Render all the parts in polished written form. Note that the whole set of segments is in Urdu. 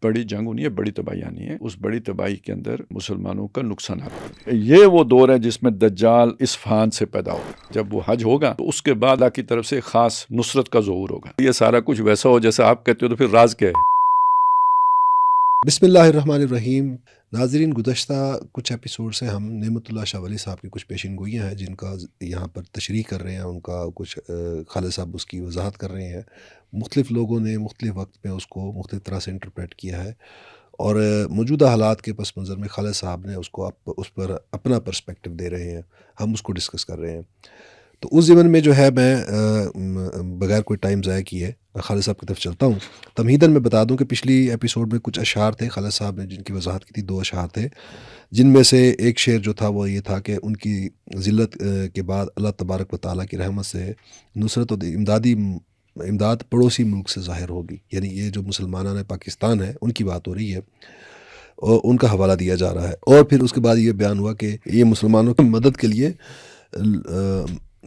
بڑی جنگ ہونی ہے، بڑی تباہی آنی ہے، اس بڑی تباہی کے اندر مسلمانوں کا نقصانات. یہ وہ دور ہے جس میں دجال اصفہان سے پیدا ہوگا. جب وہ حج ہوگا تو اس کے بعد اللہ کی طرف سے خاص نصرت کا ظہور ہوگا. یہ سارا کچھ ویسا ہو جیسا آپ کہتے ہو تو پھر راز کیا ہے؟ بسم اللہ الرحمن الرحیم. ناظرین، گزشتہ کچھ ایپیسوڈ سے ہم نعمت اللہ شاہ ولی صاحب کی کچھ پیشین گوئیاں ہیں جن کا یہاں پر تشریح کر رہے ہیں، ان کا کچھ خالد صاحب اس کی وضاحت کر رہے ہیں. مختلف لوگوں نے مختلف وقت میں اس کو مختلف طرح سے انٹرپریٹ کیا ہے، اور موجودہ حالات کے پس منظر میں خالد صاحب نے اس کو اس پر اپنا پرسپیکٹو دے رہے ہیں، ہم اس کو ڈسکس کر رہے ہیں. تو اس ضمن میں جو ہے میں بغیر کوئی ٹائم ضائع کیے خالد صاحب کی طرف چلتا ہوں. تمہیداً میں بتا دوں کہ پچھلی ایپیسوڈ میں کچھ اشعار تھے خالد صاحب نے جن کی وضاحت کی تھی. 2 اشعار تھے جن میں سے ایک شعر جو تھا وہ یہ تھا کہ ان کی ذلت کے بعد اللہ تبارک و تعالیٰ کی رحمت سے نصرت و امداد پڑوسی ملک سے ظاہر ہوگی. یعنی یہ جو مسلمانان پاکستان ہے ان کی بات ہو رہی ہے اور ان کا حوالہ دیا جا رہا ہے. اور پھر اس کے بعد یہ بیان ہوا کہ یہ مسلمانوں کی مدد کے لیے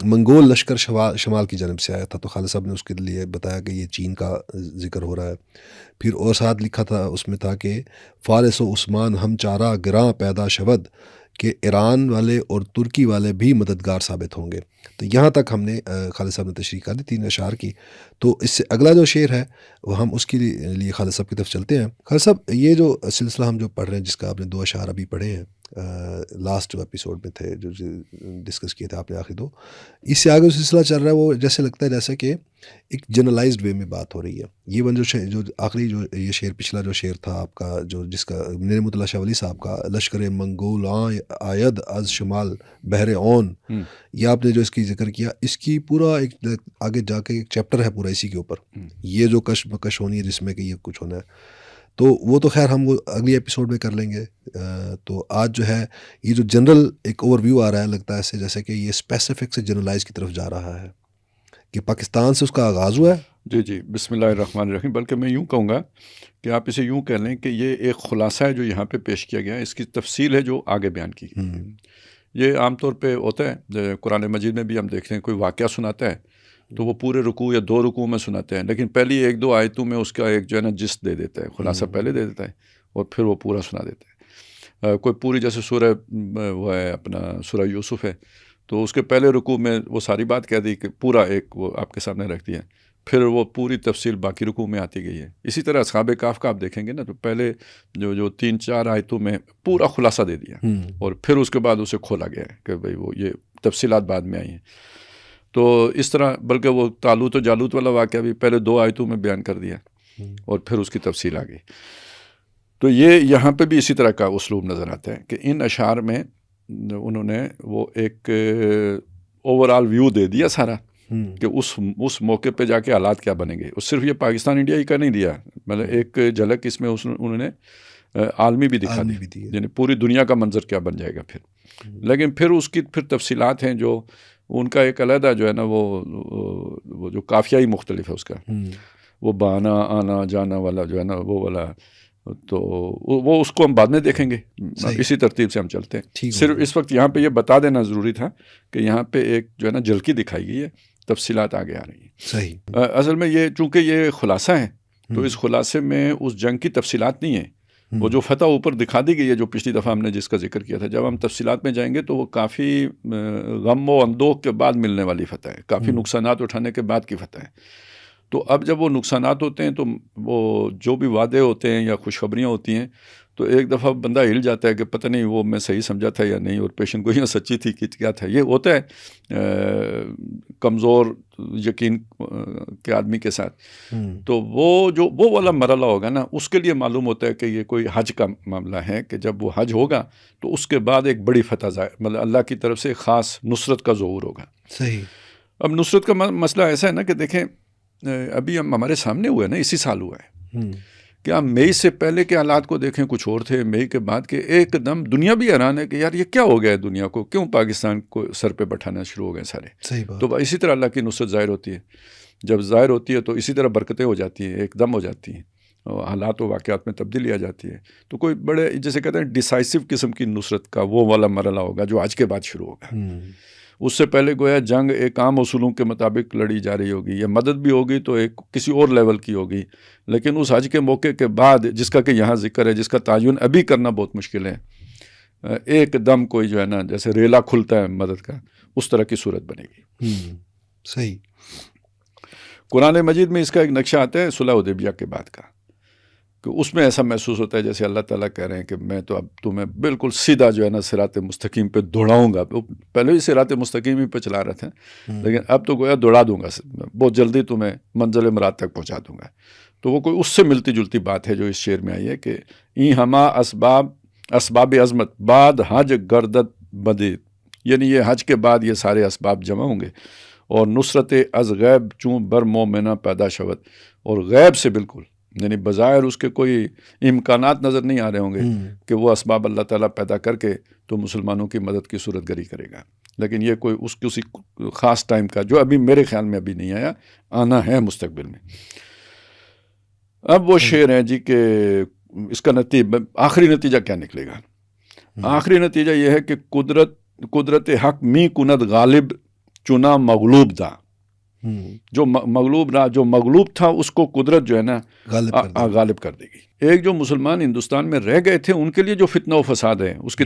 منگول لشکر شمال کی جانب سے آیا تھا. تو خالد صاحب نے اس کے لیے بتایا کہ یہ چین کا ذکر ہو رہا ہے. پھر اور ساتھ لکھا تھا اس میں تھا کہ فارس و عثمان ہم چارہ گراں پیدا شود، کہ ایران والے اور ترکی والے بھی مددگار ثابت ہوں گے. تو یہاں تک ہم نے خالد صاحب نے تشریح کر دی 3 اشعار کی. تو اس سے اگلا جو شعر ہے وہ ہم اس کے لیے خالد صاحب کی طرف چلتے ہیں. خالد صاحب، یہ جو سلسلہ ہم جو پڑھ رہے ہیں جس کا آپ نے 2 اشعار ابھی پڑھے ہیں، لاسٹ جو ایپیسوڈ میں تھے جو ڈسکس کیے تھے آپ نے آخری 2، اس سے آگے سلسلہ چل رہا ہے وہ جیسے لگتا ہے جیسے کہ ایک جنرلائزڈ وے میں بات ہو رہی ہے. یہ ون جو آخری جو یہ شعر پچھلا جو شعر تھا آپ کا جو جس کا نعمت اللہ شاہ ولی صاحب کا لشکر منگول آید از شمال بحر اون، یہ آپ نے جو اس کی ذکر کیا، اس کی پورا ایک آگے جا کے ایک چیپٹر ہے پورا اسی کے اوپر، یہ جو کشمکش ہونی ہے جس میں کہ یہ کچھ ہونا ہے. تو وہ تو خیر ہم وہ اگلی ایپیسوڈ میں کر لیں گے. تو آج جو ہے یہ جو جنرل ایک اوور ویو آ رہا ہے، لگتا ہے ایسے جیسے کہ یہ اسپیسیفک سے جنرلائز کی طرف جا رہا ہے کہ پاکستان سے اس کا آغاز ہوا ہے. جی بسم اللہ الرحمن الرحیم. بلکہ میں یوں کہوں گا کہ آپ اسے یوں کہہ لیں کہ یہ ایک خلاصہ ہے جو یہاں پہ پیش کیا گیا ہے، اس کی تفصیل ہے جو آگے بیان کی. یہ عام طور پہ ہوتا ہے قرآن مجید میں بھی ہم دیکھتے ہیں کوئی واقعہ سناتا ہے تو وہ پورے رکوع یا 2 رکوع میں سناتے ہیں، لیکن پہلی 1-2 آیتوں میں اس کا ایک جو ہے نا جست دے دیتا ہے، خلاصہ پہلے دے دیتا ہے اور پھر وہ پورا سنا دیتا ہے. کوئی پوری جیسے سورہ وہ ہے اپنا سورہ یوسف ہے تو اس کے پہلے رکوع میں وہ ساری بات کہہ دی کہ پورا ایک وہ آپ کے سامنے رکھ دیا، پھر وہ پوری تفصیل باقی رکوع میں آتی گئی ہے. اسی طرح اصحاب کہف کا آپ دیکھیں گے نا تو پہلے جو 3-4 آیتوں میں پورا خلاصہ دے دیا اور پھر اس کے بعد اسے کھولا گیا ہے کہ بھئی وہ یہ تفصیلات بعد میں آئی ہیں. تو اس طرح بلکہ وہ طالوت و جالوت والا واقعہ بھی پہلے 2 آیتوں میں بیان کر دیا اور پھر اس کی تفصیل آ گئی. تو یہ یہاں پہ بھی اسی طرح کا اسلوب نظر آتا ہے کہ ان اشعار میں انہوں نے وہ ایک اوور آل ویو دے دیا سارا کہ اس موقع پہ جا کے حالات کیا بنیں گے. اس صرف یہ پاکستان انڈیا ہی کا نہیں دیا، مطلب ایک جھلک اس میں انہوں نے عالمی بھی دکھا دی، یعنی پوری دنیا کا منظر کیا بن جائے گا پھر. لیکن پھر اس کی پھر تفصیلات ہیں جو ان کا ایک علیحدہ جو ہے نا وہ جو قافیہ ہی مختلف ہے اس کا، وہ بانا آنا جانا والا جو ہے نا وہ والا، تو وہ اس کو ہم بعد میں دیکھیں گے. اسی ترتیب سے ہم چلتے ہیں. صرف اس وقت یہاں پہ یہ بتا دینا ضروری تھا کہ یہاں پہ ایک جو ہے نا جھلکی دکھائی گئی ہے، تفصیلات آگے آ رہی ہیں. صحیح. اصل میں یہ چونکہ یہ خلاصہ ہے تو اس خلاصے میں اس جنگ کی تفصیلات نہیں ہیں. وہ جو فتح اوپر دکھا دی گئی ہے جو پچھلی دفعہ ہم نے جس کا ذکر کیا تھا، جب ہم تفصیلات میں جائیں گے تو وہ کافی غم و اندوہ کے بعد ملنے والی فتح ہے، کافی نقصانات اٹھانے کے بعد کی فتح ہے. تو اب جب وہ نقصانات ہوتے ہیں تو وہ جو بھی وعدے ہوتے ہیں یا خوشخبریاں ہوتی ہیں تو ایک دفعہ بندہ ہل جاتا ہے کہ پتہ نہیں وہ میں صحیح سمجھا تھا یا نہیں، اور پیشن گوئیاں سچی تھی کہ کیا تھا. یہ ہوتا ہے کمزور یقین کے آدمی کے ساتھ. تو وہ والا مرحلہ ہوگا نا، اس کے لیے معلوم ہوتا ہے کہ یہ کوئی حج کا معاملہ ہے کہ جب وہ حج ہوگا تو اس کے بعد ایک بڑی فتح مطلب اللہ کی طرف سے خاص نصرت کا ظہور ہوگا. صحیح. اب نصرت کا مسئلہ ایسا ہے نا کہ دیکھیں ابھی ہمارے سامنے ہوا ہے نا، اسی سال ہوا ہے کہ ہم مئی سے پہلے کے حالات کو دیکھیں کچھ اور تھے، مئی کے بعد کے ایک دم دنیا بھی حیران ہے کہ یار یہ کیا ہو گیا ہے، دنیا کو کیوں پاکستان کو سر پہ بٹھانا شروع ہو گئے سارے. صحیح بات. تو اسی طرح اللہ کی نصرت ظاہر ہوتی ہے، جب ظاہر ہوتی ہے تو اسی طرح برکتیں ہو جاتی ہیں، ایک دم ہو جاتی ہیں، حالات و واقعات میں تبدیلی آ جاتی ہے. تو کوئی بڑے جیسے کہتے ہیں ڈیسائسو قسم کی نصرت کا وہ والا مرحلہ ہوگا جو آج کے بعد شروع ہوگا. اس سے پہلے گویا جنگ ایک عام اصولوں کے مطابق لڑی جا رہی ہوگی، یا مدد بھی ہوگی تو ایک کسی اور لیول کی ہوگی، لیکن اس حج کے موقع کے بعد جس کا کہ یہاں ذکر ہے، جس کا تعین ابھی کرنا بہت مشکل ہے، ایک دم کوئی جو ہے نا جیسے ریلا کھلتا ہے مدد کا، اس طرح کی صورت بنے گی۔ صحیح۔ قرآن مجید میں اس کا ایک نقشہ آتا ہے صلح حدیبیہ کے بعد کا، کہ اس میں ایسا محسوس ہوتا ہے جیسے اللہ تعالیٰ کہہ رہے ہیں کہ میں تو اب تمہیں بالکل سیدھا جو ہے نا صراط مستقیم پہ دوڑاؤں گا۔ پہلے ہی صراط مستقیم ہی پہ چلا رہا تھا، لیکن اب تو گویا دوڑا دوں گا، بہت جلدی تمہیں منزل مراد تک پہنچا دوں گا۔ تو وہ کوئی اس سے ملتی جلتی بات ہے جو اس شعر میں آئی ہے کہ این ہما اسباب عظمت بعد حج گردت بدید، یعنی یہ حج کے بعد یہ سارے اسباب جمع ہوں گے، اور نصرت از غیب چون بر مومنہ پیدا شود، اور غیب سے بالکل، یعنی بظاہر اس کے کوئی امکانات نظر نہیں آ رہے ہوں گے کہ وہ اسباب اللہ تعالیٰ پیدا کر کے تو مسلمانوں کی مدد کی صورت گری کرے گا، لیکن یہ کوئی اس کسی خاص ٹائم کا جو ابھی میرے خیال میں ابھی نہیں آیا، آنا ہے مستقبل میں۔ اب وہ شعر ہے جی کہ اس کا آخری نتیجہ کیا نکلے گا؟ آخری نتیجہ یہ ہے کہ قدرت حق می کند غالب چنا مغلوب دا، جو مغلوب تھا اس کو قدرت جو ہے نا غالب کر دے گی۔ ایک جو مسلمان ہندوستان میں رہ گئے تھے ان کے لیے جو فتنہ و فساد ہے اس کی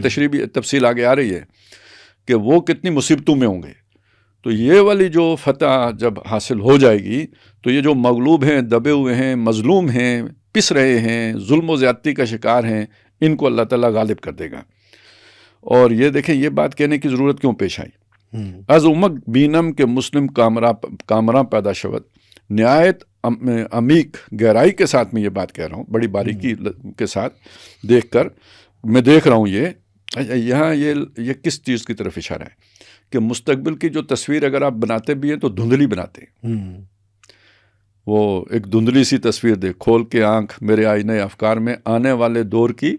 تفصیل آگے آ رہی ہے کہ وہ کتنی مصیبتوں میں ہوں گے۔ تو یہ والی جو فتح جب حاصل ہو جائے گی تو یہ جو مغلوب ہیں، دبے ہوئے ہیں، مظلوم ہیں، پس رہے ہیں، ظلم و زیادتی کا شکار ہیں، ان کو اللہ تعالیٰ غالب کر دے گا۔ اور یہ دیکھیں یہ بات کہنے کی ضرورت کیوں پیش آئی؟ از امک بینم کے مسلم کامراں پیدا شود، نہایت عمیق گہرائی کے ساتھ میں یہ بات کہہ رہا ہوں، بڑی باریکی کے ساتھ دیکھ کر میں دیکھ رہا ہوں یہاں یہ کس چیز کی طرف اشارہ ہے کہ مستقبل کی جو تصویر اگر آپ بناتے بھی ہیں تو دھندلی بناتے ہیں۔ وہ ایک دھندلی سی تصویر دے، کھول کے آنکھ میرے آئینے افکار میں آنے والے دور کی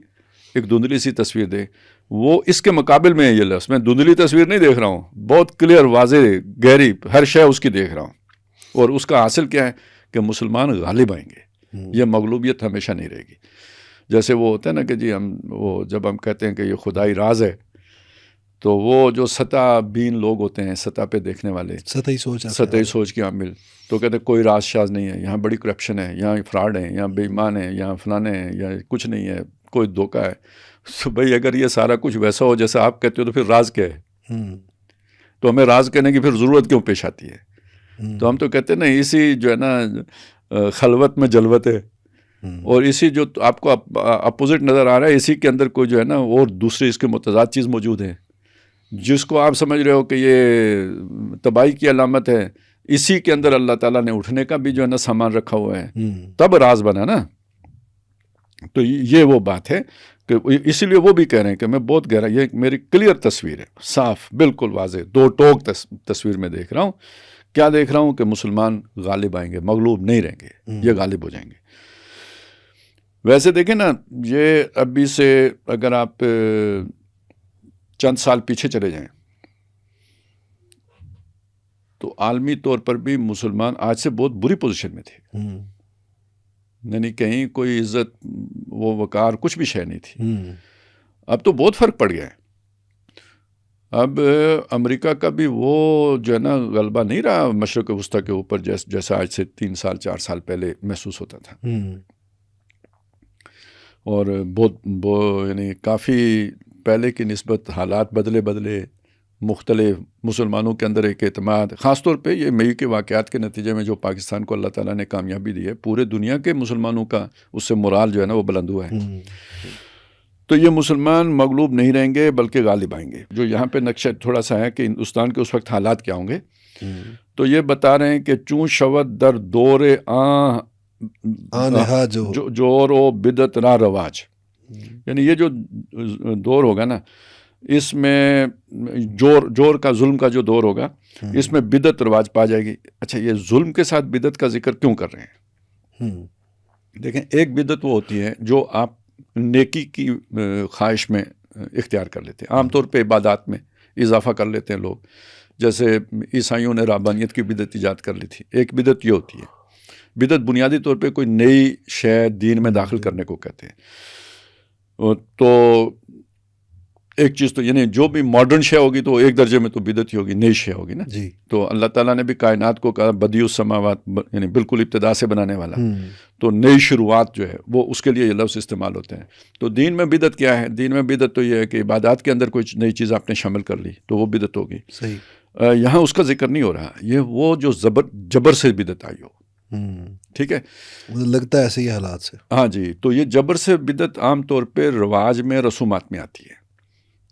ایک دھندلی سی تصویر دے، وہ اس کے مقابل میں ہے یہ لفظ۔ میں دھندلی تصویر نہیں دیکھ رہا ہوں، بہت کلیئر، واضح، گہری، ہر شے اس کی دیکھ رہا ہوں، اور اس کا حاصل کیا ہے کہ مسلمان غالب آئیں گے، یہ مغلوبیت ہمیشہ نہیں رہے گی۔ جیسے وہ ہوتا ہے نا کہ جی جب ہم کہتے ہیں کہ یہ خدائی راز ہے، تو وہ جو سطح بین لوگ ہوتے ہیں، سطح پہ دیکھنے والے، سطحی سوچ کے عامل، تو کہتے ہیں کوئی راز شاز نہیں ہے، یہاں بڑی کرپشن ہے، یہاں فراڈ ہیں، یہاں بے ایمان ہیں، یہاں فلانے ہیں، یا کچھ نہیں ہے، کوئی دھوکہ ہے۔ تو بھائی اگر یہ سارا کچھ ویسا ہو جیسا آپ کہتے ہو تو پھر راز کیا ہے؟ تو ہمیں راز کہنے کی پھر ضرورت کیوں پیش آتی ہے؟ تو ہم تو کہتے ہیں نا اسی جو ہے نا خلوت میں جلوت ہے، اور اسی جو آپ کو اپوزٹ نظر آ رہا ہے اسی کے اندر کوئی جو ہے نا اور دوسری اس کے متضاد چیز موجود ہے، جس کو آپ سمجھ رہے ہو کہ یہ تباہی کی علامت ہے، اسی کے اندر اللہ تعالیٰ نے اٹھنے کا بھی جو ہے نا سامان رکھا ہوا ہے، تب راز بنا نا۔ تو یہ وہ بات ہے کہ اسی لیے وہ بھی کہہ رہے ہیں کہ میں بہت گہرا، یہ میری کلیئر تصویر ہے، صاف، بالکل واضح، دو ٹوک تصویر میں دیکھ رہا ہوں۔ کیا دیکھ رہا ہوں کہ مسلمان غالب آئیں گے، مغلوب نہیں رہیں گے، یہ غالب ہو جائیں گے۔ ویسے دیکھیں نا، یہ ابھی سے اگر آپ چند سال پیچھے چلے جائیں تو عالمی طور پر بھی مسلمان آج سے بہت بری پوزیشن میں تھے، یعنی کہیں کوئی عزت وہ وقار کچھ بھی شے نہیں تھی۔ اب تو بہت فرق پڑ گیا ہے، اب امریکہ کا بھی وہ جو ہے نا غلبہ نہیں رہا مشرق وسطیٰ کے اوپر جیسا آج سے 3 سال 4 سال پہلے محسوس ہوتا تھا، اور بہت یعنی کافی پہلے کی نسبت حالات بدلے، مختلف، مسلمانوں کے اندر ایک اعتماد، خاص طور پہ یہ مئی کے واقعات کے نتیجے میں جو پاکستان کو اللہ تعالیٰ نے کامیابی دی ہے، پورے دنیا کے مسلمانوں کا اس سے مورال جو ہے نا وہ بلند ہوا ہے۔ تو یہ مسلمان مغلوب نہیں رہیں گے بلکہ غالب آئیں گے۔ جو یہاں پہ نقشہ تھوڑا سا ہے کہ ہندوستان کے اس وقت حالات کیا ہوں گے، تو یہ بتا رہے ہیں کہ چون شود در دور جور و بدت را رواج، یعنی یہ جو دور ہوگا نا، اس میں جور کا، ظلم کا جو دور ہوگا، اس میں بدت رواج پا جائے گی۔ اچھا، یہ ظلم کے ساتھ بدت کا ذکر کیوں کر رہے ہیں؟ دیکھیں، ایک بدت وہ ہوتی ہے جو آپ نیکی کی خواہش میں اختیار کر لیتے ہیں، عام طور پہ عبادات میں اضافہ کر لیتے ہیں لوگ، جیسے عیسائیوں نے رہبانیت کی بدت ایجاد کر لی تھی۔ ایک بدت یہ ہوتی ہے، بدت بنیادی طور پہ کوئی نئی شے دین میں داخل کرنے کو کہتے ہیں۔ تو ایک چیز تو یعنی جو بھی ماڈرن شے ہوگی تو ایک درجے میں تو بدعت ہی ہوگی، نئی شے ہوگی نا. جی. تو اللہ تعالیٰ نے بھی کائنات کو کہا بدیع السماوات، یعنی بالکل ابتدا سے بنانے والا. تو نئی شروعات جو ہے وہ اس کے لیے یہ لفظ استعمال ہوتے ہیں. تو دین میں بدعت کیا ہے؟ دین میں بدعت تو یہ ہے کہ عبادات کے اندر کوئی نئی چیز آپ نے شامل کر لی تو وہ بدعت ہوگی. صحیح. یہاں اس کا ذکر نہیں ہو رہا، یہ وہ جو جبر سے بدعت آئی ہو. ٹھیک ہے، مجھے لگتا ہے ایسے ہی حالات سے. ہاں جی. تو یہ جبر سے بدعت عام طور پہ رواج میں، رسومات میں آتی ہے،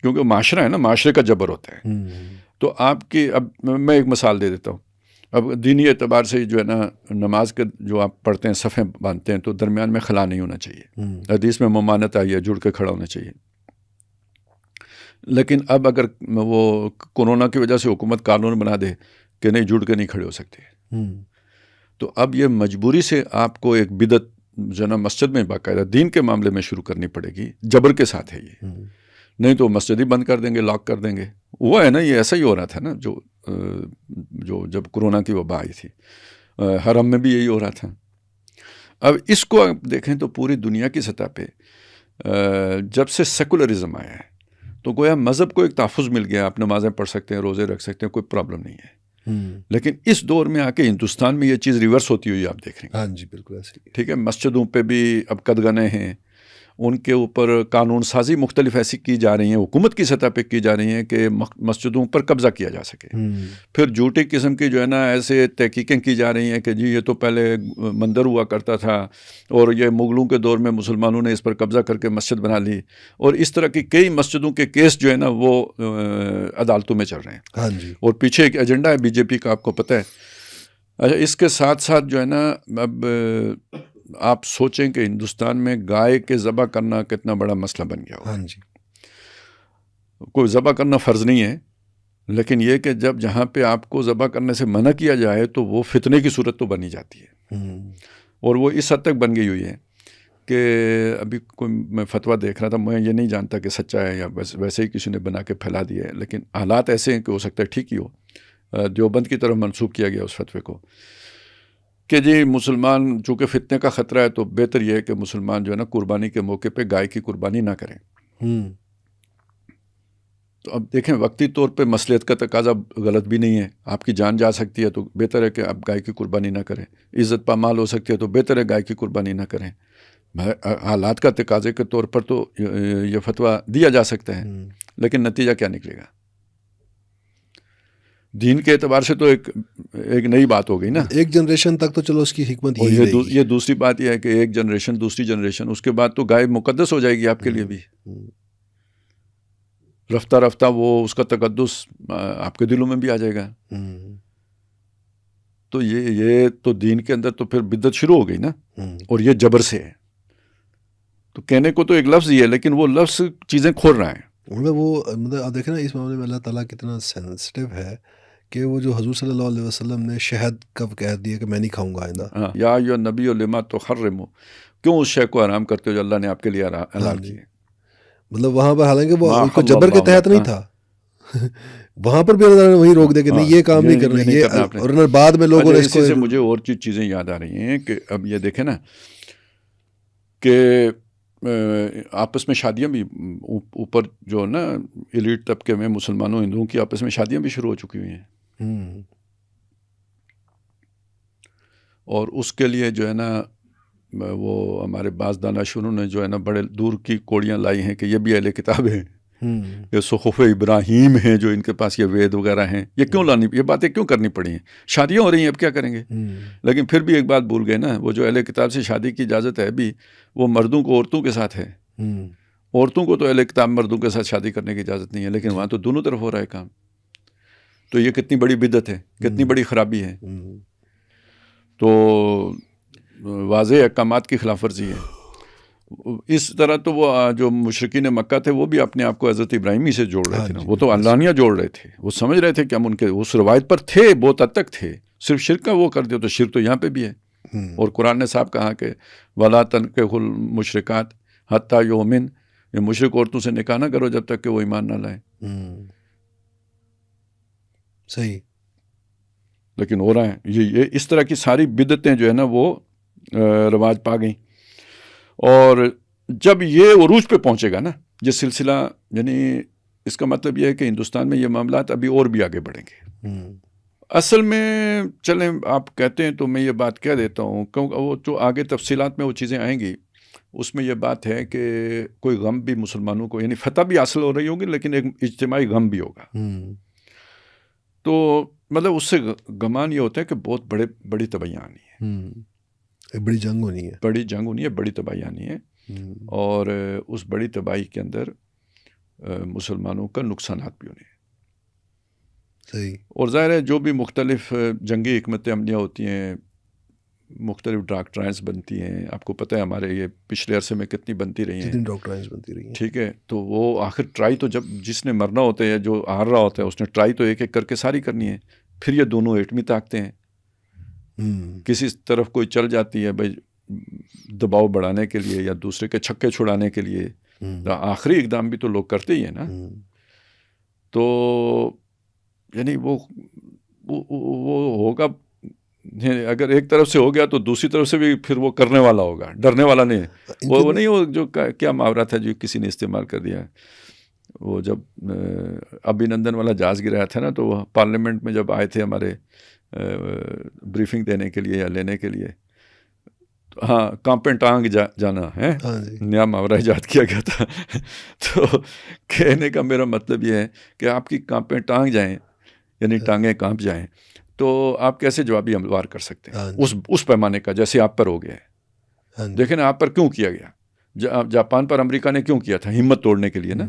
کیونکہ معاشرہ ہے نا، معاشرے کا جبر ہوتا ہے. تو آپ کی، اب میں ایک مثال دے دیتا ہوں. اب دینی اعتبار سے جو ہے نا، نماز کے جو آپ پڑھتے ہیں، صفیں باندھتے ہیں، تو درمیان میں خلا نہیں ہونا چاہیے. حدیث میں ممانت آئی ہے، جڑ کے کھڑا ہونا چاہیے. لیکن اب اگر وہ کورونا کی وجہ سے حکومت قانون بنا دے کہ نہیں، جڑ کے نہیں کھڑے ہو سکتے، تو اب یہ مجبوری سے آپ کو ایک بدعت جو نا مسجد میں باقاعدہ دین کے معاملے میں شروع کرنی پڑے گی. جبر کے ساتھ ہے یہ، نہیں تو مسجد ہی بند کر دیں گے، لاک کر دیں گے. وہ ہے نا، یہ ایسا ہی ہو رہا تھا نا، جو جب کورونا کی وبا آئی تھی، حرم میں بھی یہی ہو رہا تھا. اب اس کو آپ دیکھیں تو پوری دنیا کی سطح پہ جب سے سیکولرزم آیا ہے تو گویا مذہب کو ایک تحفظ مل گیا. آپ نمازیں پڑھ سکتے ہیں، روزے رکھ سکتے ہیں، کوئی پرابلم نہیں ہے. لیکن اس دور میں آ کے ہندوستان میں یہ چیز ریورس ہوتی ہوئی آپ دیکھ رہے ہیں. ہاں جی، بالکل ایسے ہی. ٹھیک ہے، مسجدوں پہ بھی اب قدغنیں ہیں، ان کے اوپر قانون سازی مختلف ایسی کی جا رہی ہیں، حکومت کی سطح پہ کی جا رہی ہیں کہ مسجدوں پر قبضہ کیا جا سکے. پھر جھوٹی قسم کی جو ہے نا ایسے تحقیقیں کی جا رہی ہیں کہ جی یہ تو پہلے مندر ہوا کرتا تھا اور یہ مغلوں کے دور میں مسلمانوں نے اس پر قبضہ کر کے مسجد بنا لی. اور اس طرح کی کئی مسجدوں کے کیس جو ہے نا وہ عدالتوں میں چل رہے ہیں. ہاں جی. اور پیچھے ایک ایجنڈا ہے بی جے پی کا، آپ کو پتہ ہے. اچھا، اس کے ساتھ ساتھ جو ہے نا، اب آپ سوچیں کہ ہندوستان میں گائے کے ذبح کرنا کتنا بڑا مسئلہ بن گیا ہو. ہاں جی. کوئی ذبح کرنا فرض نہیں ہے، لیکن یہ کہ جب جہاں پہ آپ کو ذبح کرنے سے منع کیا جائے تو وہ فتنے کی صورت تو بنی جاتی ہے. اور وہ اس حد تک بن گئی ہوئی ہے کہ ابھی کوئی میں فتویٰ دیکھ رہا تھا، میں یہ نہیں جانتا کہ سچا ہے یا ویسے ہی کسی نے بنا کے پھیلا دیا ہے، لیکن حالات ایسے ہیں کہ ہو سکتا ہے ٹھیک ہی ہو. دیوبند کی طرف منسوخ کیا گیا اس فتوے کو کہ جی مسلمان چونکہ فتنے کا خطرہ ہے تو بہتر یہ ہے کہ مسلمان جو ہے نا قربانی کے موقع پہ گائے کی قربانی نہ کریں. تو اب دیکھیں، وقتی طور پہ مصلحت کا تقاضا غلط بھی نہیں ہے، آپ کی جان جا سکتی ہے تو بہتر ہے کہ آپ گائے کی قربانی نہ کریں. عزت پامال ہو سکتی ہے تو بہتر ہے گائے کی قربانی نہ کریں. حالات کا تقاضے کے طور پر تو یہ فتویٰ دیا جا سکتا ہے، لیکن نتیجہ کیا نکلے گا؟ دین کے اعتبار سے تو ایک نئی بات ہو گئی نا. ایک جنریشن تک تو چلو اس کی حکمت یہ دوسری بات یہ ہے کہ ایک جنریشن، دوسری جنریشن، اس کے بعد تو گائے مقدس ہو جائے گی آپ کے لیے بھی. رفتہ رفتہ وہ اس کا تقدس آپ کے دلوں میں بھی آ جائے گا. تو یہ تو دین کے اندر تو پھر بدعت شروع ہو گئی نا، اور یہ جبر سے ہے. تو کہنے کو تو ایک لفظ ہی ہے، لیکن وہ لفظ چیزیں کھول رہا ہے. مطلب آپ دیکھیں نا اس معاملے میں اللہ تعالیٰ کتنا سینسٹیو ہے کہ وہ جو حضور صلی اللہ علیہ وسلم نے شہد کب کہہ دیا کہ میں نہیں کھاؤں گا آئندہ. یا ایھا النبی لما تحرم، کیوں اس شے کو حرام کرتے ہو جو اللہ نے آپ کے لیے حلال کی ہے. مطلب وہاں پر حالانکہ وہ کوئی جبر کے تحت نہیں تھا، وہاں پر بھی اللہ تعالیٰ نے وہی روک دیا کہ نہیں یہ کام نہیں کرنا یہ. اور بعد میں لوگوں نے اس کو، اسی سے مجھے اور چیزیں یاد آ رہی ہیں کہ اب یہ دیکھیں نا کہ آپس میں شادیاں بھی اوپر جو نا ایلیٹ طبقے میں مسلمانوں ہندوؤں کی آپس میں شادیاں بھی شروع ہو چکی ہوئی ہیں. اور اس کے لیے جو ہے نا وہ ہمارے بعض دانشوروں نے جو ہے نا بڑے دور کی کوڑیاں لائی ہیں کہ یہ بھی اہل کتاب ہیں، یہ صحف ابراہیم ہیں جو ان کے پاس یہ وید وغیرہ ہیں. یہ کیوں لانی، یہ باتیں کیوں کرنی پڑی ہیں؟ شادیاں ہو رہی ہیں، اب کیا کریں گے؟ لیکن پھر بھی ایک بات بھول گئے نا، وہ جو اہل کتاب سے شادی کی اجازت ہے بھی، وہ مردوں کو عورتوں کے ساتھ ہے. عورتوں کو تو اہل کتاب مردوں کے ساتھ شادی کرنے کی اجازت نہیں ہے، لیکن وہاں تو دونوں طرف ہو رہا ہے کام. تو یہ کتنی بڑی بدعت ہے، کتنی بڑی خرابی ہے. تو واضح احکامات کی خلاف ورزی ہے. اس طرح تو وہ جو مشرکین مکہ تھے وہ بھی اپنے آپ کو حضرت ابراہیمی سے جوڑ رہے تھے نا. وہ تو علانیہ جوڑ رہے تھے، وہ سمجھ رہے تھے کہ ہم ان کے اس روایت پر تھے، بہت حد تک تھے. صرف شرک کا وہ کر دیا تو شرک تو یہاں پہ بھی ہے. اور قرآن نے صاحب کہا کہ وَلَا تَنكِحُوا الْمُشْرِكَاتِ حَتَّى يُؤْمِنْ، یہ مشرک عورتوں سے نکاح نہ کرو جب تک کہ وہ ایمان نہ لائیں. صحیح. لیکن ہو رہا ہے یہ اس طرح کی ساری بدعتیں جو ہے نا وہ رواج پا گئیں. اور جب یہ عروج پہ پہنچے گا نا، یہ سلسلہ، یعنی اس کا مطلب یہ ہے کہ ہندوستان میں یہ معاملات ابھی اور بھی آگے بڑھیں گے. اصل میں چلیں آپ کہتے ہیں تو میں یہ بات کہہ دیتا ہوں، کیونکہ وہ جو آگے تفصیلات میں وہ چیزیں آئیں گی، اس میں یہ بات ہے کہ کوئی غم بھی مسلمانوں کو، یعنی فتح بھی حاصل ہو رہی ہوگی لیکن ایک اجتماعی غم بھی ہوگا. تو مطلب اس سے گمان یہ ہوتا ہے کہ بہت بڑی تباہی آنی ہے، بڑی جنگ ہونی ہے، بڑی جنگ ہونی ہے، بڑی تباہی آنی ہے. اور اس بڑی تباہی کے اندر مسلمانوں کا نقصانات بھی ہونے ہیں. صحیح. اور ظاہر ہے جو بھی مختلف جنگی حکمت عملیاں ہوتی ہیں، مختلف ڈاکٹرائنز بنتی ہیں، آپ کو پتہ ہے ہمارے یہ پچھلے عرصے میں کتنی بنتی رہی ہیں، ڈاکٹرائنز بنتی رہی ہیں. ٹھیک ہے. تو وہ آخر ٹرائی تو جب جس نے مرنا ہوتا ہے، جو ہار رہا ہوتا ہے، اس نے ٹرائی تو ایک ایک کر کے ساری کرنی ہے. پھر یہ دونوں ایٹمی طاقتیں ہیں، کسی طرف کوئی چل جاتی ہے بھائی دباؤ بڑھانے کے لیے یا دوسرے کے چھکے چھڑانے کے لیے، آخری اقدام بھی تو لوگ کرتے ہی ہیں نا. تو یعنی وہ ہوگا، اگر ایک طرف سے ہو گیا تو دوسری طرف سے بھی پھر وہ کرنے والا ہوگا، ڈرنے والا نہیں. وہ نہیں، وہ جو کیا محاورہ تھا جو کسی نے استعمال کر دیا، وہ جب ابھینندن والا جہاز گرایا تھا نا، تو وہ پارلیمنٹ میں جب آئے تھے ہمارے بریفنگ دینے کے لیے یا لینے کے لیے، ہاں کانپیں ٹانگ جانا ہے، نیا محاورہ ایجاد کیا گیا تھا. تو کہنے کا میرا مطلب یہ ہے کہ آپ کی کانپیں ٹانگ جائیں، یعنی ٹانگیں کانپ جائیں، تو آپ کیسے جوابی حملوار کر سکتے ہیں اس پیمانے کا جیسے آپ پر ہو گیا ہے. دیکھیں نا آپ پر کیوں کیا گیا، جاپان پر امریکہ نے کیوں کیا تھا؟ ہمت توڑنے کے لیے نا.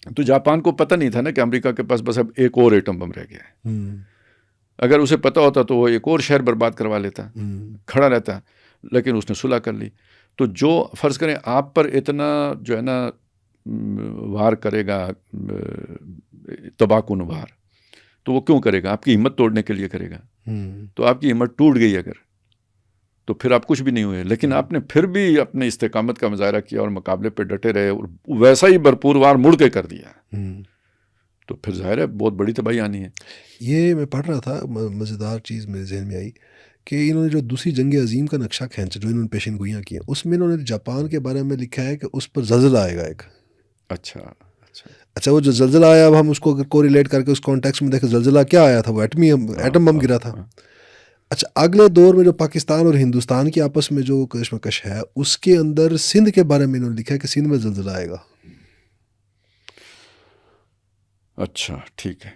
تو جاپان کو پتہ نہیں تھا نا کہ امریکہ کے پاس بس اب ایک اور ایٹم بم رہ گیا ہے. اگر اسے پتہ ہوتا تو وہ ایک اور شہر برباد کروا لیتا، کھڑا رہتا، لیکن اس نے صلح کر لی. تو جو فرض کریں آپ پر اتنا جو ہے نا وار کرے گا، تباہ کن وار، تو وہ کیوں کرے گا؟ آپ کی ہمت توڑنے کے لیے کرے گا. تو آپ کی ہمت ٹوٹ گئی اگر، تو پھر آپ کچھ بھی نہیں ہوئے. لیکن آپ نے پھر بھی اپنے استقامت کا مظاہرہ کیا اور مقابلے پہ ڈٹے رہے اور ویسا ہی بھرپور وار مڑ کے کر دیا، تو پھر ظاہر ہے بہت بڑی تباہی آنی ہے. یہ میں پڑھ رہا تھا، مزیدار چیز میرے ذہن میں آئی کہ انہوں نے جو دوسری جنگ عظیم کا نقشہ کھینچا، جو انہوں نے پیشن گوئیاں کی ہیں، اس میں انہوں نے جاپان کے بارے میں لکھا ہے کہ اس پر زلزلہ آئے گا ایک. اچھا وہ جو زلزلہ آیا، اب ہم اس کو کو ریلیٹ کر کے اس کانٹیکس میں دیکھیں، زلزلہ کیا آیا تھا؟ وہ ایٹم بم گرا تھا. اچھا اگلے دور میں جو پاکستان اور ہندوستان کی آپس میں جو کشمکش ہے، اس کے اندر سندھ کے بارے میں انہوں نے لکھا ہے کہ سندھ میں زلزلہ آئے گا. اچھا ٹھیک ہے.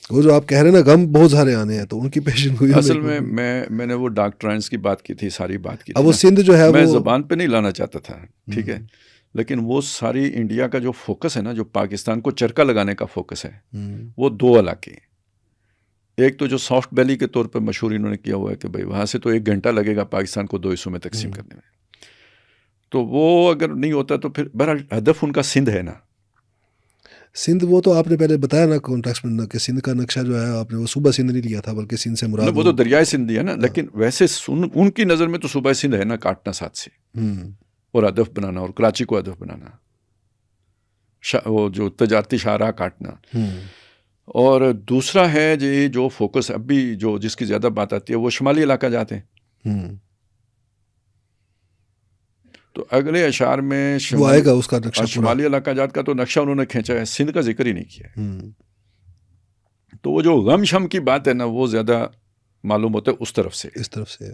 وہ جو آپ کہہ رہے ہیں نا غم بہت سارے آنے ہیں، تو ان کی پیشن گوئی اصل میں نے وہ ڈاکٹرائنز کی بات کی تھی، ساری بات کی تھی. اب وہ سندھ جو ہے میں زبان پہ نہیں لانا چاہتا تھا، ٹھیک ہے، لیکن وہ ساری انڈیا کا جو فوکس ہے نا، جو پاکستان کو چرکا لگانے کا فوکس ہے، وہ دو علاقے ہیں. ایک تو جو سافٹ ویلی کے طور پہ مشہور انہوں نے کیا ہوا ہے کہ بھائی وہاں سے تو 1 گھنٹہ لگے گا پاکستان کو 2 حصوں میں تقسیم کرنے میں. تو وہ اگر نہیں ہوتا تو پھر بہرحال ہدف ان کا سندھ ہے نا. سندھ وہ تو آپ نے پہلے بتایا نا کانٹیکس میں کہ سندھ کا نقشہ جو ہے آپ نے وہ صوبہ سندھ نہیں لیا تھا، بلکہ سندھ سے مراد وہ تو دریائے سندھ ہے نا. لیکن ویسے ان کی نظر میں تو صوبہ سندھ ہے نا، کاٹنا ساتھ سے اور ہدف بنانا، اور کراچی کو ہدف بنانا، وہ جو تجارتی شاہراہ کاٹنا. اور دوسرا ہے جی جو فوکس اب بھی جو جس کی زیادہ بات آتی ہے، وہ شمالی علاقہ جاتے ہیں. تو اگلے اشعار میں وہ آئے گا اس کا نقشہ، شمالی علاقہ جات کا تو نقشہ انہوں نے کھینچا ہے، سندھ کا ذکر ہی نہیں کیا. تو وہ جو غم شم کی بات ہے نا، وہ زیادہ معلوم ہوتا ہے اس طرف سے.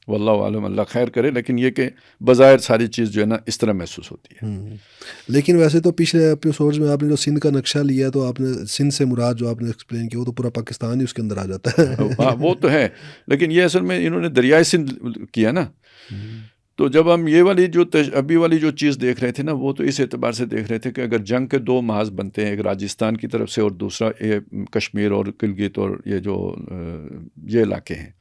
واللہ عالم، اللہ خیر کرے. لیکن یہ کہ بظاہر ساری چیز جو ہے نا اس طرح محسوس ہوتی ہے. لیکن ویسے تو پچھلے ایپیسوڈز میں آپ نے جو سندھ کا نقشہ لیا، تو آپ نے سندھ سے مراد جو آپ نے ایکسپلین کیا، وہ تو پورا پاکستان ہی اس کے اندر آ جاتا ہے. ہاں وہ تو ہے، لیکن یہ اصل میں انہوں نے دریائے سندھ کیا نا. تو جب ہم یہ والی جو ابھی والی جو چیز دیکھ رہے تھے نا، وہ تو اس اعتبار سے دیکھ رہے تھے کہ اگر جنگ کے 2 محاذ بنتے ہیں، ایک راجستھان کی طرف سے اور دوسرا کشمیر اور گلگت اور یہ جو یہ علاقے ہیں،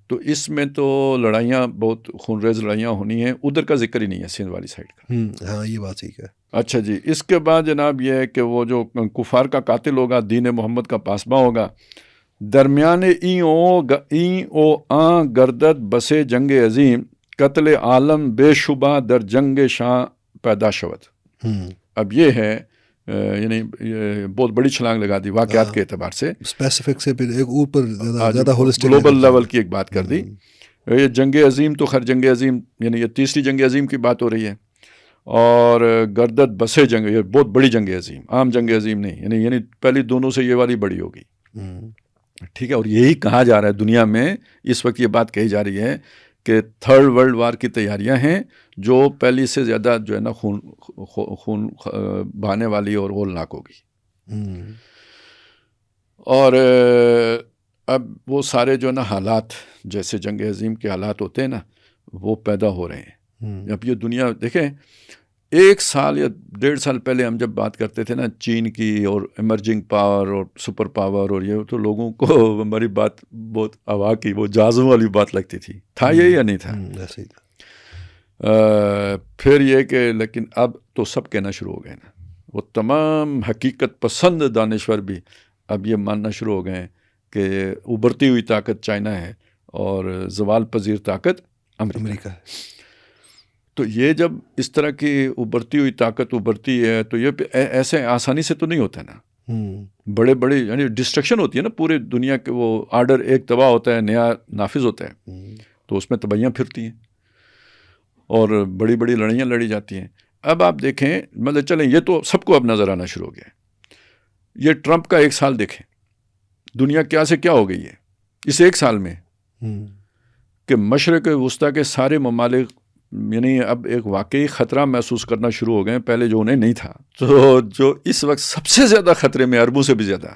تو اس میں تو لڑائیاں، بہت خونریز لڑائیاں ہونی ہیں. ادھر کا ذکر ہی نہیں ہے سندھ والی سائڈ کا. ہاں یہ بات ٹھیک ہے. اچھا جی، اس کے بعد جناب یہ ہے کہ وہ جو کفار کا قاتل ہوگا، دین محمد کا پاسباں ہوگا. درمیان این او آں گردد بسے جنگ عظیم، قتل عالم بے شبہ در جنگ شاہ پیدا شود. اب یہ ہے یعنی بہت بڑی چھلانگ لگا دی واقعات کے اعتبار سے، اسپیسیفک سے پھر ایک اوپر زیادہ ہولسٹک گلوبل لیول کی ایک بات کر دی. یہ جنگ عظیم تو خیر جنگ عظیم، یعنی یہ تیسری جنگ عظیم کی بات ہو رہی ہے. اور گردت بسے جنگ، یہ بہت بڑی جنگ عظیم، عام جنگ عظیم نہیں، یعنی پہلی دونوں سے یہ والی بڑی ہوگی، ٹھیک ہے. اور یہی کہا جا رہا ہے دنیا میں اس وقت، یہ بات کہی جا رہی ہے کہ تھرڈ ورلڈ وار کی تیاریاں ہیں جو پہلی سے زیادہ جو ہے نا خون بہانے والی اور ہولناک ہوگی. اور اب وہ سارے جو ہے نا حالات جیسے جنگ عظیم کے حالات ہوتے ہیں نا وہ پیدا ہو رہے ہیں. اب یہ دنیا دیکھیں، 1 سال یا 1.5 سال پہلے ہم جب بات کرتے تھے نا چین کی اور ایمرجنگ پاور اور سپر پاور اور یہ، تو لوگوں کو ہماری بات بہت ہوا کی وہ جہازوں والی بات لگتی تھی. تھا یہ یا نہیں تھا؟ پھر یہ کہ لیکن اب تو سب کہنا شروع ہو گئے نا، وہ تمام حقیقت پسند دانشور بھی اب یہ ماننا شروع ہو گئے ہیں کہ ابھرتی ہوئی طاقت چائنا ہے اور زوال پذیر طاقت امریکہ ہے. تو یہ جب اس طرح کی ابھرتی ہوئی طاقت ابھرتی ہے تو یہ ایسے آسانی سے تو نہیں ہوتا نا. بڑے بڑے یعنی ڈسٹرکشن ہوتی ہے نا پورے دنیا کے، وہ آرڈر ایک تباہ ہوتا ہے نیا نافذ ہوتا ہے، تو اس میں تباہیاں پھرتی ہیں اور بڑی بڑی لڑائیاں لڑی جاتی ہیں. اب آپ دیکھیں، مطلب چلیں یہ تو سب کو اب نظر آنا شروع ہو گیا ہے. یہ ٹرمپ کا 1 سال دیکھیں، دنیا کیا سے کیا ہو گئی ہے اس 1 سال میں، کہ مشرق وسطیٰ کے سارے ممالک یعنی اب ایک واقعی خطرہ محسوس کرنا شروع ہو گئے ہیں، پہلے جو انہیں نہیں تھا. تو جو اس وقت سب سے زیادہ خطرے میں عربوں سے بھی زیادہ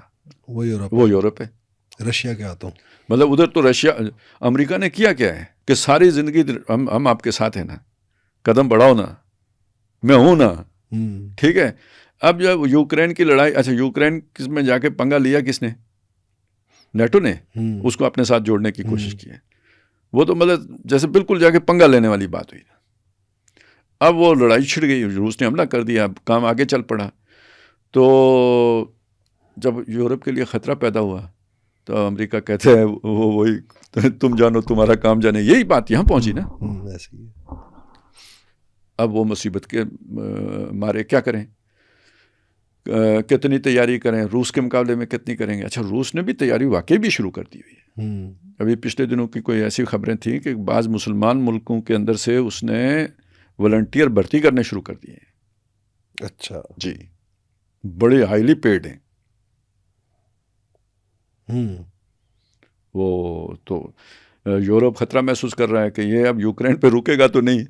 وہ یورپ ہے. رشیا کے ہاتھوں، مطلب ادھر تو رشیا، امریکہ نے کیا ہے کہ ساری زندگی ہم آپ کے ساتھ ہیں نا، قدم بڑھاؤ نا، میں ہوں نا، ٹھیک ہے. اب جب یوکرین کی لڑائی، اچھا یوکرین کس میں جا کے پنگا لیا کس نے؟ نیٹو نے اس کو اپنے ساتھ جوڑنے کی کوشش کی ہے. وہ تو مطلب جیسے بالکل جا کے پنگا لینے والی بات ہوئی. اب وہ لڑائی چھڑ گئی، روس نے حملہ کر دیا، اب کام آگے چل پڑا. تو جب یورپ کے لیے خطرہ پیدا ہوا تو امریکہ کہتے ہیں وہی تم جانو تمہارا کام جانے، یہی بات یہاں پہنچی نا. اب وہ مصیبت کے مارے کیا کریں، کتنی تیاری کریں، روس کے مقابلے میں کتنی کریں گے. اچھا روس نے بھی تیاری واقعی بھی شروع کر دی ہوئی ہے. ابھی پچھلے دنوں کی کوئی ایسی خبریں تھیں کہ بعض مسلمان ملکوں کے اندر سے اس نے والنٹیئر بھرتی کرنے شروع کر دیے ہیں. اچھا جی، بڑے ہائیلی پیڈ ہیں. وہ تو یورپ خطرہ محسوس کر رہا ہے کہ یہ اب یوکرین پہ رکے گا تو نہیں،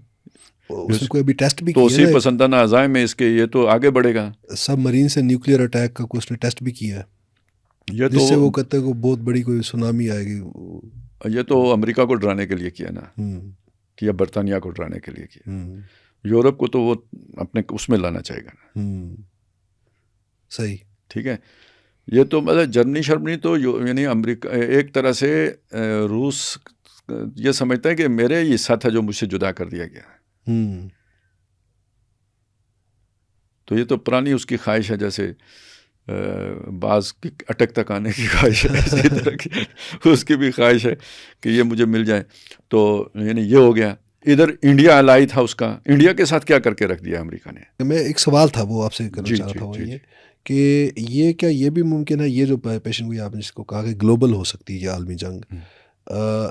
اس نے کوئی ابھی ٹیسٹ بھی تو کیا اسی ہے، پسندانہ عزائم میں اس کے یہ تو آگے بڑھے گا. سب مرین سے نیوکلیئر اٹیک کا اس نے ٹیسٹ بھی کیا ہے، جس سے وہ کہتے ہیں کہ بہت بڑی کوئی سونامی آئے گی. یہ تو امریکہ کو ڈرانے کے لیے کیا نا، یا برطانیہ کو ڈرانے کے لیے کیا. یورپ کو تو وہ اپنے اس میں لانا چاہے گا نا. صحیح، ٹھیک ہے. یہ تو مطلب جرمنی شرمنی تو یعنی امریکہ ایک طرح سے روس یہ سمجھتا ہے کہ میرے یہ حصہ تھا جو مجھ سے جدا کر دیا گیا. تو یہ تو پرانی اس کی خواہش ہے، جیسے بعض کی اٹک تک آنے کی خواہش ہے، اسی طرح کی اس کی بھی خواہش ہے کہ یہ مجھے مل جائے. تو یعنی یہ ہو گیا. ادھر انڈیا الائی تھا اس کا، انڈیا کے ساتھ کیا کر کے رکھ دیا امریکہ نے. میں ایک سوال تھا وہ آپ سے کرنا چاہ رہا تھا، وہ یہ کہ یہ کیا یہ بھی ممکن ہے، یہ جو پیشن گوئی آپ نے جس کو کہا کہ گلوبل ہو سکتی ہے یہ عالمی جنگ،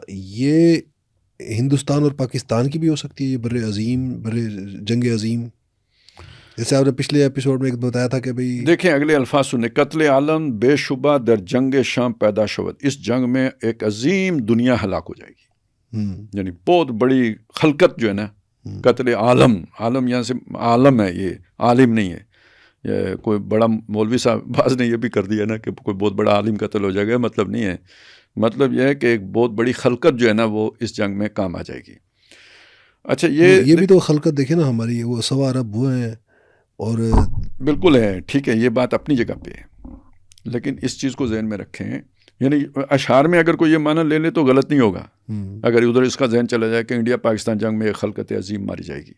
یہ ہندوستان اور پاکستان کی بھی ہو سکتی ہے، یہ بر جنگ عظیم، جیسے آپ نے پچھلے ایپیسوڈ میں ایک بتایا تھا کہ بھئی دیکھیں اگلے الفاظ سنیں، قتل عالم بے شبہ در جنگ شام پیدا شود. اس جنگ میں ایک عظیم دنیا ہلاک ہو جائے گی، یعنی بہت بڑی خلقت جو ہے نا. قتل عالم، عالم یہاں سے عالم ہے، یہ عالم نہیں ہے. یہ کوئی بڑا مولوی صاحب بعض نے یہ بھی کر دیا نا کہ کوئی بہت بڑا عالم قتل ہو جائے گا، مطلب نہیں ہے. مطلب یہ ہے کہ ایک بہت بڑی خلقت جو ہے نا وہ اس جنگ میں کام آ جائے گی. اچھا یہ بھی تو خلقت دیکھیں نا ہماری، وہ 100 ارب وہ ہیں اور بالکل ہے، ٹھیک ہے، یہ بات اپنی جگہ پہ ہے. لیکن اس چیز کو ذہن میں رکھیں، یعنی اشعار میں اگر کوئی یہ معنی لے لے تو غلط نہیں ہوگا. اگر ادھر اس کا ذہن چلا جائے کہ انڈیا پاکستان جنگ میں ایک خلقت عظیم ماری جائے گی،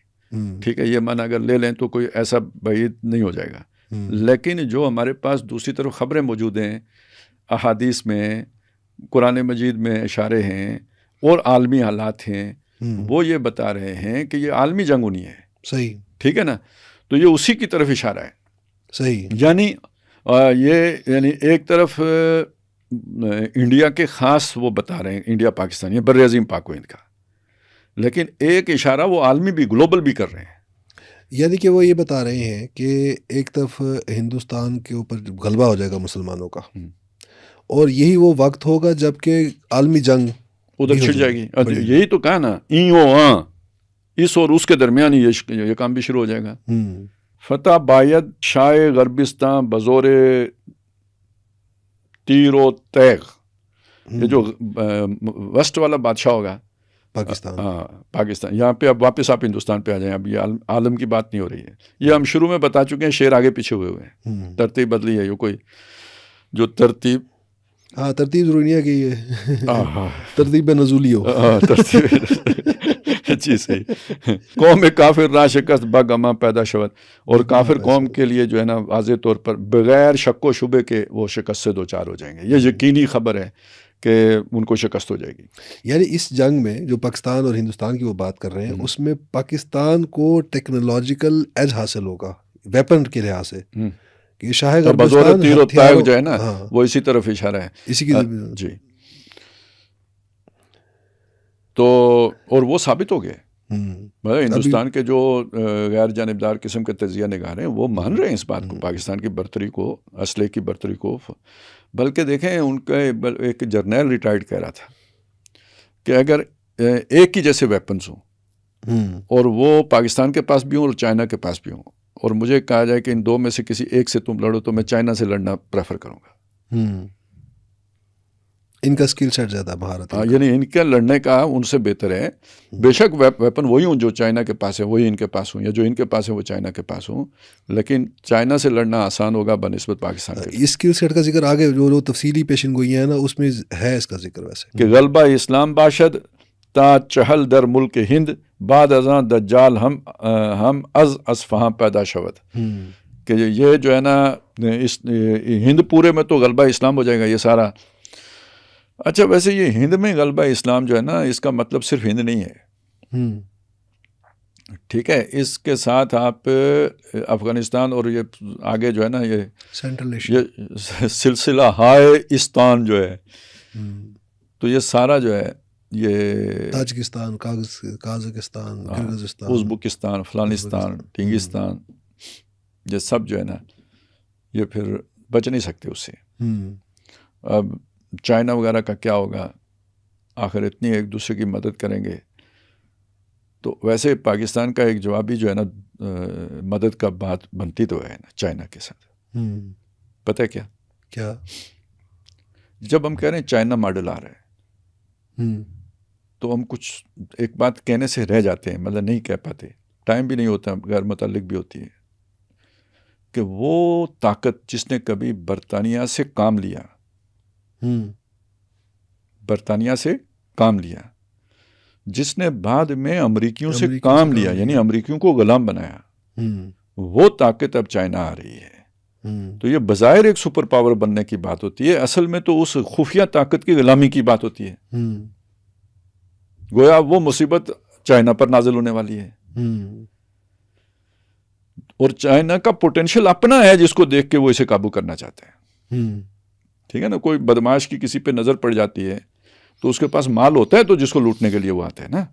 ٹھیک ہے، یہ معنی اگر لے لیں تو کوئی ایسا بعید نہیں ہو جائے گا. لیکن جو ہمارے پاس دوسری طرف خبریں موجود ہیں، احادیث میں، قرآن مجید میں اشارے ہیں اور عالمی حالات ہیں، وہ یہ بتا رہے ہیں کہ یہ عالمی جنگ ہونی ہے. صحیح، ٹھیک ہے نا. تو یہ اسی کی طرف اشارہ ہے. صحیح، یعنی یعنی ایک طرف انڈیا کے خاص وہ بتا رہے ہیں، انڈیا پاکستان یہ بر عظیم پاک و ہند کا، لیکن ایک اشارہ وہ عالمی بھی، گلوبل بھی کر رہے ہیں. یعنی کہ وہ یہ بتا رہے ہیں کہ ایک طرف ہندوستان کے اوپر غلبہ ہو جائے گا مسلمانوں کا، اور یہی وہ وقت ہوگا جب کہ عالمی جنگ ادھر چھڑ جائے گی. یہی تو کہا نا، اس اور اس کے درمیان ہی یہ کام بھی شروع ہو جائے گا. فتح باید شاہ غربستان بزور تیر و تیغ، یہ جو وسٹ والا بادشاہ ہوگا پاکستان، یہاں پہ اب واپس آپ ہندوستان پہ آ جائیں. اب یہ عالم کی بات نہیں ہو رہی ہے، یہ ہم شروع میں بتا چکے ہیں. شیر آگے پیچھے ہوئے ہیں، ترتیب بدلی ہے. یہ کوئی جو ترتیب ضروری نہیں ہے کہ یہ ترتیب نزولی ہو. جی صحیح. قوم کافر را شکست بگ اما پیدا شود، اور کافر قوم کے لیے جو ہے نا واضح طور پر بغیر شک و شبے کے وہ شکست سے دوچار ہو جائیں گے. یہ یقینی خبر ہے کہ ان کو شکست ہو جائے گی. یعنی اس جنگ میں جو پاکستان اور ہندوستان کی وہ بات کر رہے ہیں، اس میں پاکستان کو ٹیکنالوجیکل ایج حاصل ہوگا ویپن کے لحاظ سے، کہ شاہ بزور تیر و تیغ جو ہے نا وہ اسی طرف اشارہ ہے اسی کی. جی تو اور وہ ثابت ہو گئے. ہندوستان کے جو غیر جانبدار قسم کے تجزیہ نگار ہیں وہ مان رہے ہیں اس بات کو، پاکستان کی برتری کو، اسلحے کی برتری کو. بلکہ دیکھیں ان کا ایک جرنیل ریٹائرڈ کہہ رہا تھا کہ اگر ایک ہی جیسے ویپنز ہوں اور وہ پاکستان کے پاس بھی ہوں اور چائنا کے پاس بھی ہوں، اور مجھے کہا جائے کہ ان دو میں سے کسی ایک سے تم لڑو، تو میں چائنا سے لڑنا پریفر کروں گا. ان کا سکل سیٹ زیادہ مہارت ہے، یعنی ان کا لڑنے کا ان سے بہتر ہے. بے شک ویپن وہی ہوں جو چائنا کے پاس ہے، وہی ان کے پاس ہوں، یا جو ان کے پاس ہے وہ چائنا کے پاس ہوں، لیکن چائنا سے لڑنا آسان ہوگا بنسبت پاکستان کے. اس سکل سیٹ کا ذکر آگے جو تفصیلی پیشن گوئیاں ہیں نا اس میں ہے اس کا ذکر. ویسے کہ غلبہ اسلام باشد تا چہل در ملک ہند، بعد ازاں دجال ہم از اصفہاں پیدا شود. کہ یہ جو ہے نا اس ہند پورے میں تو غلبہ اسلام ہو جائے گا یہ سارا. اچھا ویسے یہ ہند میں غلبہ اسلام جو ہے نا اس کا مطلب صرف ہند نہیں ہے، ٹھیک ہے. اس کے ساتھ آپ افغانستان اور یہ آگے جو ہے نا یہ سینٹرل ایشیا، یہ سلسلہ ہائے استان جو ہے، تو یہ سارا جو ہے یہ تاجکستان، قازقستان، کرغزستان، ازبکستان، فلانستان، ٹنگستان، یہ سب جو ہے نا یہ پھر بچ نہیں سکتے اس سے. اب چائنا وغیرہ کا کیا ہوگا؟ آخر اتنی ایک دوسرے کی مدد کریں گے تو ویسے پاکستان کا ایک جوابی جو ہے نا مدد کا بات بنتی تو ہے نا چائنا کے ساتھ. پتہ ہے کیا جب ہم کہہ رہے ہیں چائنا ماڈل آ رہا ہے تو ہم کچھ ایک بات کہنے سے رہ جاتے ہیں، مطلب نہیں کہہ پاتے، ٹائم بھی نہیں ہوتا، غیر متعلق بھی ہوتی ہے، کہ وہ طاقت جس نے کبھی برطانیہ سے کام لیا، برطانیہ سے کام لیا، جس نے بعد میں امریکیوں سے کام لیا، یعنی امریکیوں کو غلام بنایا، وہ طاقت اب چائنا آ رہی ہے. تو یہ بظاہر ایک سپر پاور بننے کی بات ہوتی ہے، اصل میں تو اس خفیہ طاقت کی غلامی کی بات ہوتی ہے. گویا وہ مصیبت چائنا پر نازل ہونے والی ہے، اور چائنا کا پوٹینشیل اپنا ہے جس کو دیکھ کے وہ اسے قابو کرنا چاہتے ہیں. ٹھیک ہے نا. کوئی بدماش کی کسی پہ نظر پڑ جاتی ہے تو اس کے پاس مال ہوتا ہے تو جس کو لوٹنے کے لیے وہ آتا ہے نا.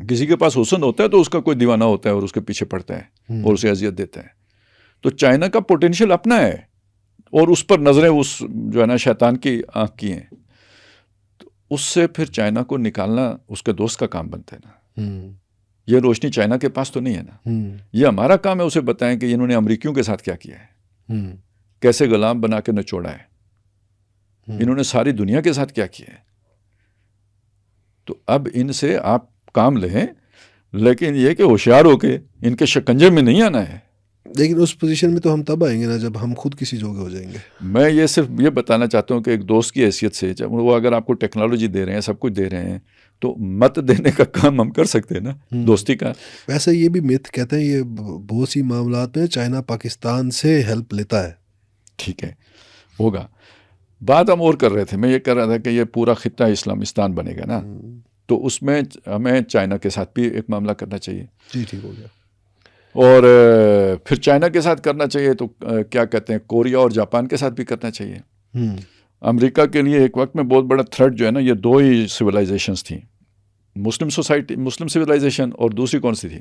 کسی کے پاس حسن ہوتا ہے تو اس کا کوئی دیوانہ ہوتا ہے اور اس کے پیچھے پڑتا ہے اور اسے اذیت دیتا ہے. تو چائنا کا پوٹینشیل اپنا ہے اور اس پر نظریں اس جو ہے نا شیطان کی آنکھ کی ہیں، تو اس سے پھر چائنا کو نکالنا اس کے دوست کا کام بنتا ہے نا. یہ روشنی چائنا کے پاس تو نہیں ہے نا. یہ ہمارا کام ہے اسے بتائیں کہ انہوں نے امریکیوں کے ساتھ کیا کیا ہے، کیسے غلام بنا کے نچوڑا ہے، انہوں نے ساری دنیا کے ساتھ کیا کیا ہے. تو اب ان سے آپ کام لیں، لیکن یہ کہ ہوشیار ہو کے ان کے شکنجے میں نہیں آنا ہے. لیکن اس پوزیشن میں تو ہم تب آئیں گے نا جب ہم خود کسی جوگے ہو جائیں گے. میں یہ صرف یہ بتانا چاہتا ہوں کہ ایک دوست کی حیثیت سے جب وہ اگر آپ کو ٹیکنالوجی دے رہے ہیں، سب کچھ دے رہے ہیں، تو مت دینے کا کام ہم کر سکتے ہیں نا دوستی کا. ویسے یہ بھی میتھ کہتے ہیں، یہ بہت سی معاملات میں چائنا پاکستان سے ہیلپ لیتا ہے. ٹھیک ہے، ہوگا. بات ہم اور کر رہے تھے، میں یہ کر رہا تھا کہ یہ پورا خطہ اسلامستان بنے گا نا، تو اس میں ہمیں چائنا کے ساتھ بھی ایک معاملہ کرنا چاہیے. جی ٹھیک ہو گیا. اور پھر چائنا کے ساتھ کرنا چاہیے تو کیا کہتے ہیں کوریا اور جاپان کے ساتھ بھی کرنا چاہیے. امریکہ کے لیے ایک وقت میں بہت بڑا تھریٹ جو ہے نا یہ دو ہی سویلائزیشنز تھیں، مسلم سوسائٹی، مسلم سویلائزیشن، اور دوسری کون سی تھی؟